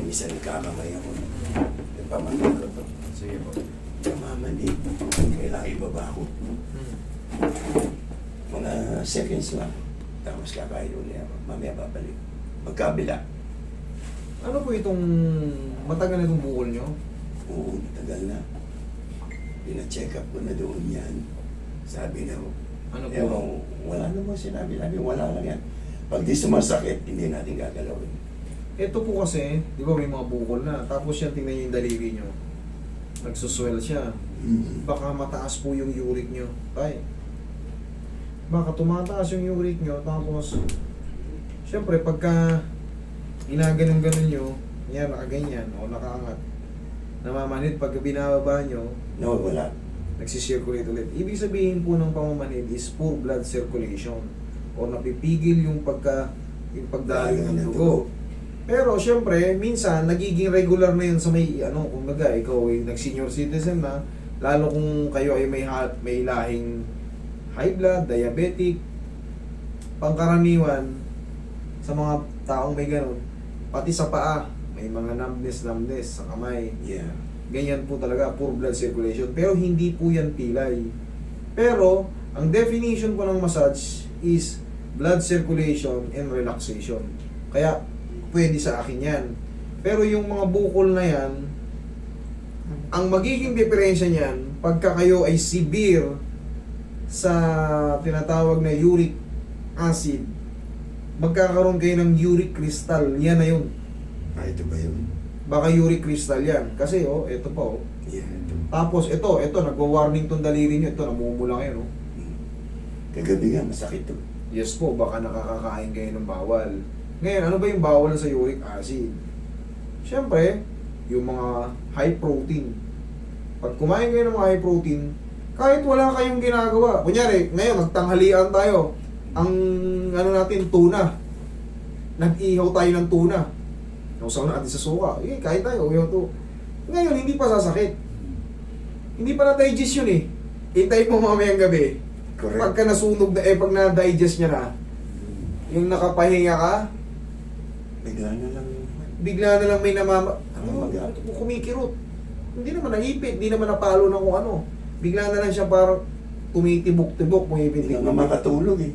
minsan nagkakamay ako. Nagpamahal ko to. Sige po. Namamali. Kailangan ibaba ako. Mga seconds lang. Tapos kakain ulit ako. Mamaya babalik. Magkabila. Ano po itong matagal na itong bukol nyo? Oo, matagal na. Pina-check up ko na doon yan. Sabi na, Ano po? ewan, wala namang sinabi. Sabi, wala lang yan. Pag di sumasakit, hindi natin gagalawin. Ito po kasi, di ba may mga bukol na. Tapos yan, tingnan nyo yung daliri nyo. Nagsuswell siya. Baka mataas po yung uric nyo. Tay. Baka tumataas yung uric nyo. Tapos, syempre, pagka ginaganon-ganon nyo, yan, nakaganyan o nakaangat. Namamanhid pagka binababa nyo, No, wala. nagsisirculate ulit. Ibig sabihin po ng pamamanhid is poor blood circulation o napipigil yung pagdaloy ng dugo. Pero syempre, minsan nagiging regular na yun sa may kumbaga ikaw ay nag-senior citizen na, lalo kung kayo ay may lahing high blood, diabetic, pangkaraniwan sa mga taong may ganun, pati sa paa, may mga numbness sa kamay. Yeah. Ganyan po talaga, poor blood circulation. Pero hindi po yan pilay. Pero, ang definition po ng massage is blood circulation and relaxation. Kaya, pwede sa akin yan. Pero yung mga bukol na yan, ang magiging diferensya niyan, pagka kayo ay severe sa tinatawag na uric acid, magkakaroon kayo ng uric crystal. Yan na yun. Ito ba yun? Baka uric crystal yan. Kasi, ito pa, Yeah, ito. Tapos, ito, nagwa-warning tong daliri nyo. Ito, namumula ngayon, Kagabi nga, masakit to. Yes po, baka nakakakain kayo ng bawal. Ngayon, ano ba yung bawal sa uric acid? Siyempre, yung mga high protein. Pag kumain kayo ng mga high protein, kahit wala kayong ginagawa. Kunyari, ngayon, nagtanghalian tayo. Ang, natin, tuna. Nag-ihaw tayo ng tuna. Nausaw natin sa suka. Kain tayo, uyaw to. Ngayon, hindi pa sasakit. Hindi pa na-digest yun eh. Hintay mo mamayang gabi. Correct. Pagka nasunog na, pag na-digest niya na, yung nakapahinga ka, bigla na lang may kumikirot. Hindi naman naipit, hindi naman napalo ng kung ano. Bigla na lang siya parang tumitibok-tibok, Hindi nga makatulog eh.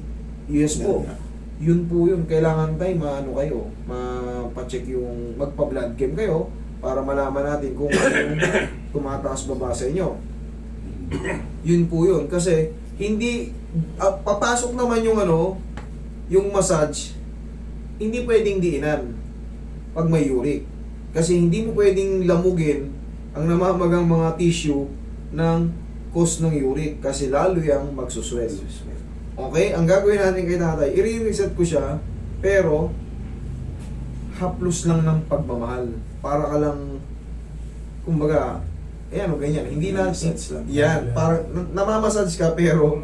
Yes po. Ganun nga. Yun po yun. Kailangan tayo kayo, mapacheck yung, magpa-blood chem kayo para malaman natin kung ano tumataas ba sa inyo. Yun po yun. Kasi, hindi, papasok naman yung yung massage, hindi pwedeng diinan pag may uric. Kasi hindi mo pwedeng lamugin ang namamagang mga tissue ng cause ng uric kasi lalo yung magsuswell. Okay? Ang gagawin natin kay tatay, i-reset ko siya, pero haplos lang ng pagmamahal. Para ka lang, kumbaga, ganyan. Hindi na, Massage lang. yan, para, namamassage ka, pero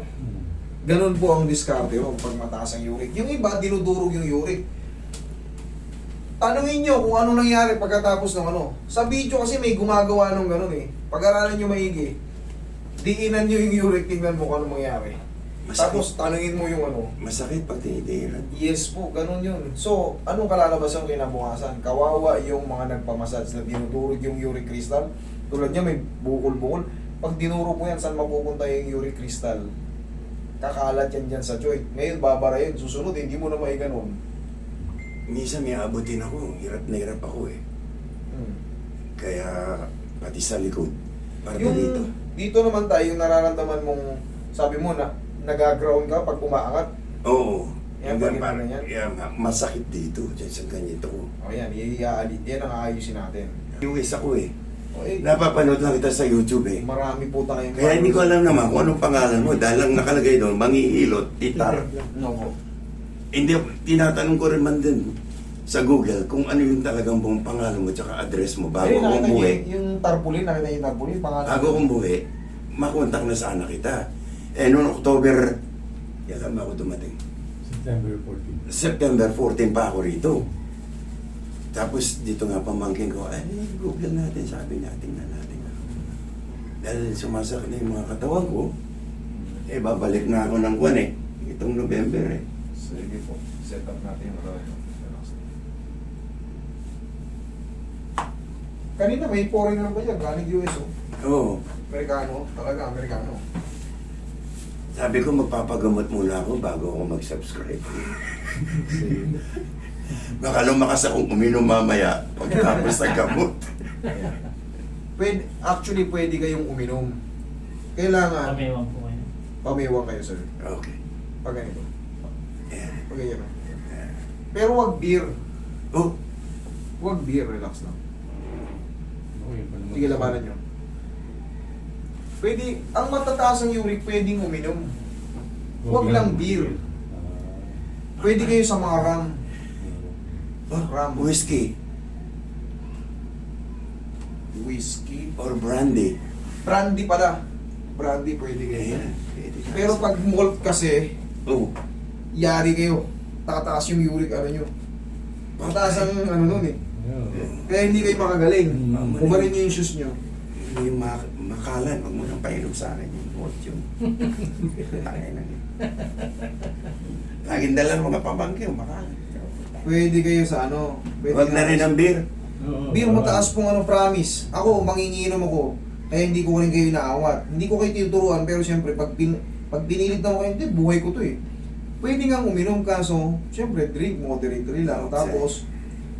ganun po ang diskarte mo pag mataas ang uric. Yung iba, dinudurog yung uric. Tanungin nyo kung ano nangyari pagkatapos ng Sa video kasi may gumagawa ng ganun eh. Pag-aralan nyo maigi. Diinan nyo yung uric, tingnan mo kung ano mangyari. Masakit. Tapos tanungin mo yung Masakit pag tinitiran. Yes po, ganun yun. So, anong kalalabasan kinabukasan? Kawawa yung mga nagpamassage na dinudurog yung uric crystal. Tulad niya, may bukol-bukol. Pag dinurog mo yan, saan mapupunta yung uric crystal? Kakalat yan dyan sa joint. Ngayon, babara yun. Susunod, hindi mo na may ganun. Minsan may abutin ako. Hirap na hirap ako eh. Kaya pati sa likod. Para dito. Dito naman tayo, yung nararamdaman mong, sabi mo na, nag-ground ka pag umaangat. Oo. Yan, Hanggang pag parang, yan. masakit dito. Diyan sa ganito ko. O yan, iaalit. Yan ang aayusin natin. Yung isa ko eh. Okay. Napapanood lang kita sa YouTube eh. Marami po tayong... Kaya hindi ko alam naman kung anong pangalan mo. Dahil lang nakalagay doon, mangihilot, titar. No po. Hindi, tinatanong ko rin man din sa Google kung ano yung talagang buong pangalan mo tsaka address mo bago Ayun, kong nakita buwi. niyo yung tarpaulin, nakita niyo yung tarpaulin, pangalan. Bago kong buwi, makontak na sana kita. Noong October, kailan ba ako dumating? September 14 pa ako rito. Tapos dito nga pamangkin ko, Google natin, sabi natin na natin. Dahil sumasakit na yung mga katawan ko, babalik na ako ng buwan itong November Sige po, set up natin yung relax. Kanina may foreigner ba dyan? Galing US oh. Oo. Amerikano. Talaga, Amerikano. Sabi ko, magpapagamot muna ako bago ako mag-subscribe. Baka lumakas akong uminom mamaya pagkatapos ng gamot. Actually, pwede kayong uminom. Kailangan, Pamewang po kayo. pamiwang kayo, sir. Okay. Pag ganito. Ayan. Pag ganyan. oh. Pero wag beer. Oh, Wag beer, relax lang. Sige, labanan nyo. Pwede, ang matataas ng uric, pwedeng uminom. Wag lang beer. Pwede kayo sa mga ram. Ram. whiskey Whiskey. or brandy. Brandy pala. Brandy pwede kayo. Ayan. Pwede ka. Pero pag malt kasi, Oh, yari kayo. Tataas yung uric ano nyo. Mataas ang ano nun eh. Kaya hindi kayo makagaling. Umarin nyo yung shoes nyo. Hindi yung makalan. Huwag mo nang painom sa akin yung malt yun. Tangay na yun. Laging dalan mga pamangkin, makalan. Pwede kayo sa ano. Pwede Huwag na rin ang beer. Beer, mataas pong ano, promise. Ako, manginginom ako. Kaya hindi ko rin kayo naawat. Hindi ko kayo tinuturuan, pero siyempre, pag pinilit na ako kayo, hindi, buhay ko to eh. Pwede nga uminom kaso, siyempre, drink, moderately lang. Tapos,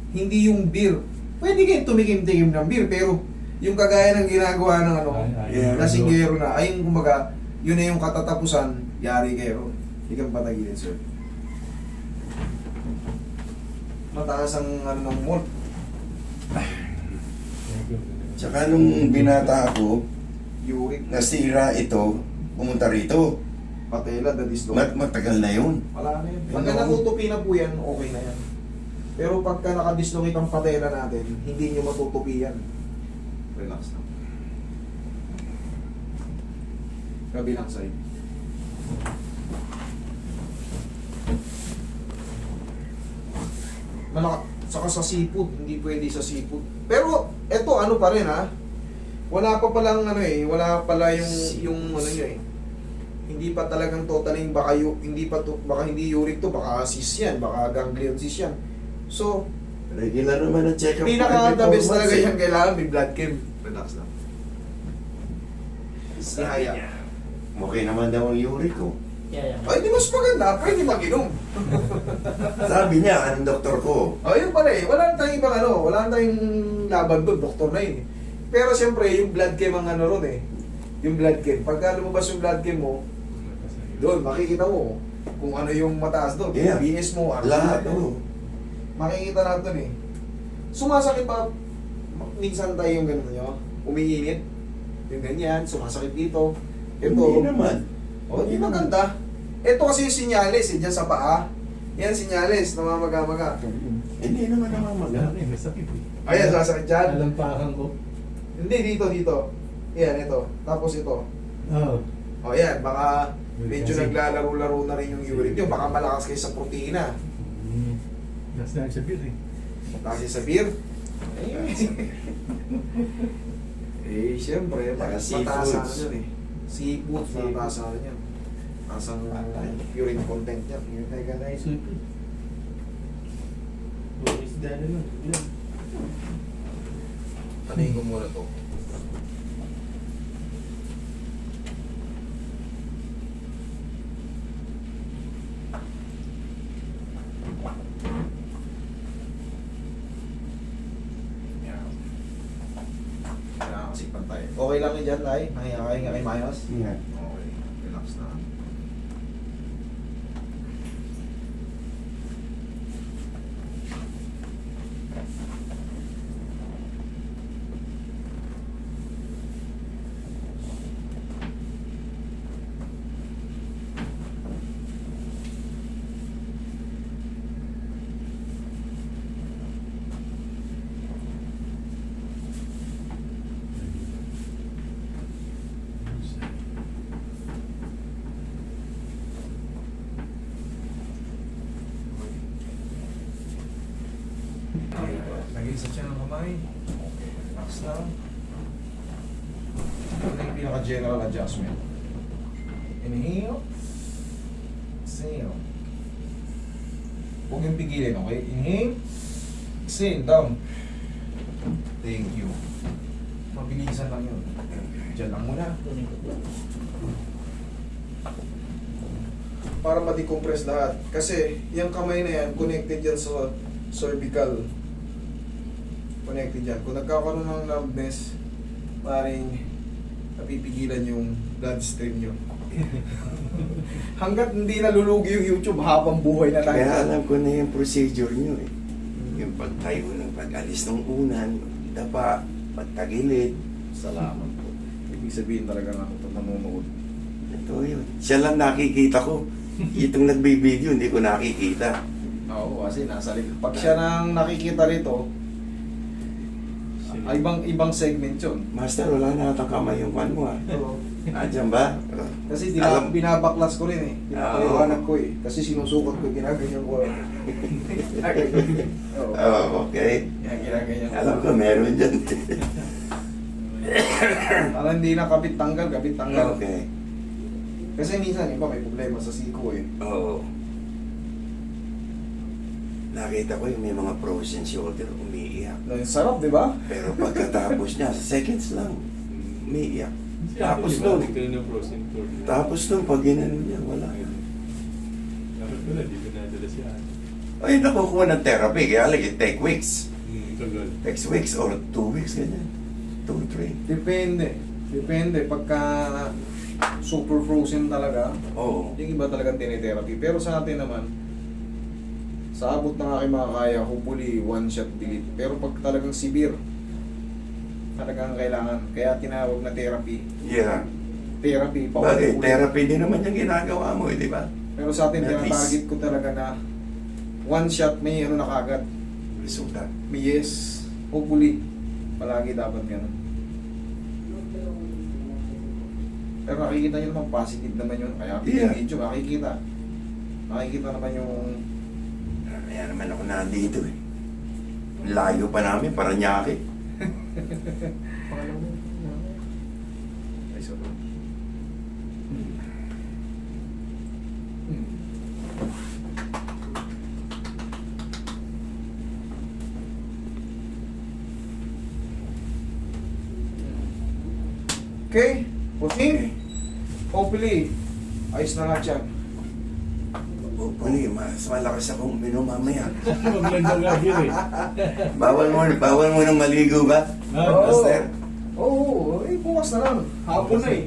hindi yung beer. Pwede kayo tumikim-tikim ng beer, pero yung kagaya ng ginagawa ng ano, Yeah. lasinggero na, ay yung kumbaga, yun na yung katatapusan, yari kayo. Hindi kang patagilin, sir. Mataas ang ano ng malt. Tsaka nung binata ako, Uric, nasira ito, pumunta rito. patela, dadis doon. Matagal na yun. Wala na yun. Yun, Pagka no? natutupi na po yan, okay na yan. Pero pagka nakadislocate ang patela natin, hindi nyo matutupi yan. Relax lang. Kabilang side. Saka sa seafood, hindi pwede sa seafood. Pero, eto ano pa rin ha. Wala pa palang ano eh, wala pala yung ano nyo eh. Hindi pa talagang totaling baka baka hindi uric to, baka cyst yan, baka ganglion cyst yan. So, Regular naman ang check-up. pinaka-the every best 4 talaga months, yan, kailangan may blood chem. Relax lang. Sabi Ihaya. niya, okay naman daw ang uric ko. Yeah. Ay, di mas maganda, pwede mag-inom. Sabi niya, anong doktor ko? O, yun pala eh, wala tayong ibang ano, wala tayong laban doon, doktor na yun eh. Pero siyempre, yung blood chem ang ano ron eh. Yung blood chem, pagka lumabas yung blood chem mo, doon, makikita mo kung ano yung mataas doon. Yeah. BS mo, ano Lahat, doon. oh. Makikita natin eh. Sumasakit ba? Minsan tayo yung gano'n nyo, umiinit. Yung ganyan, sumasakit dito. Ito, Hindi naman. oh, hindi maganda. Ito kasi yung sinyalis, eh, dyan sa paa. Yan sinyalis, namamaga-maga. Hindi naman namamaga. May sakit eh. Ayan, sasakit dyan. Nalampakan ko. Hindi, dito. Yan, ito. Tapos ito. Oo. O yan, baka medyo Kasi- naglalaro-laro na rin yung uric nyo. Baka malakas kayo sa protina. Nasa sa beer eh. Kasi sa beer. Eh, siyempre, Saka mataas seafoods. ang ano yun eh. Seafood, mataas ang ano yan. Mataas ang urine content yan. Teka na isip eh. Bumis dahil na. Yan. Tanin ko muna to. Kailangan kasi pantay. Okay lang yun dyan, Tay? Nakikakain nga kay Mayos? Yeah. Okay, relax na. Lagay sa tiyan ng kamay. Okay, relax lang. Ito yung pinaka-general adjustment. Inhale. Exhale. Huwag yung pigilin, okay? Inhale. Exhale, down. Thank you. Mabilisan lang yun. Diyan lang muna. Para ma-decompress lahat. Kasi yung kamay na yan, connected yan sa cervical. Connected yan. Kung nagkakaroon ng numbness, maring napipigilan yung bloodstream nyo. Hanggat hindi nalulugi yung YouTube, habang buhay na tayo. Kaya alam ko na yung procedure nyo eh. Yung pagtayo ng pag-alis ng unan, dapa, pagtagilid. Salamat po. Ibig sabihin talaga nga ito nanonood. Ito yun. Siya lang nakikita ko. Itong nagbibideo, hindi ko nakikita. Oo, kasi nasa likod. Pag siya nang nakikita rito, ibang segment yun. Master, wala na atang kamay yung kwan mo ah. Oo. Andyan ba? Kasi Alam- binabaklas ko rin eh. Pinapaliwanag ko eh. Kasi sinusukot ko, ginaganyan ko. Oo. Oh, okay. Ginaganyan ko. Alam ko, meron dyan. Para hindi na kapit-tanggal, kapit-tanggal. Okay. Kasi minsan, iba may problema sa siko eh. Oo. Nakita ko yung may mga frozen shoulder, umiiyak. Ang sarap, di ba? Pero pagkatapos niya, sa seconds lang, umiiyak. Tapos Tapos nun, na frozen tour. tapos nun, pag ginano niya, wala. Dapat pala, di ko nadala siya. Ay, nakukuha ng therapy, kaya like, it take weeks. Tagal. Takes weeks or 2 weeks, ganyan. 2, 3. Depende. Depende. Pagka super frozen talaga, Oo. yung iba talagang tinitherapy. Pero sa atin naman, sa abot ng aking makakaya, hopefully one shot delete. Pero pag talagang severe, talagang kailangan. Kaya tinawag na therapy. Yeah. Therapy, Bagay, paulit-ulit. therapy din naman yung ginagawa mo, di ba? Pero sa atin, At least. tinatarget ko talaga na one shot, may ano na kagad. Resulta. May yes. Hopefully, palagi dapat ganun. Pero nakikita nyo naman, positive naman yun. Kaya Yeah. video, makikita. Makikita naman yung... Kaya naman ako nandito eh. Layo pa namin, Paranaque. Ay, sorry. Okay, puting. Hopefully, ayos na lahat yan. Hopefully, mas malakas akong uminom mamaya. Maglandang lagi eh. Bawal mo nang maligo ba? Ah, Master? Oo, bukas na lang. Hapon na eh.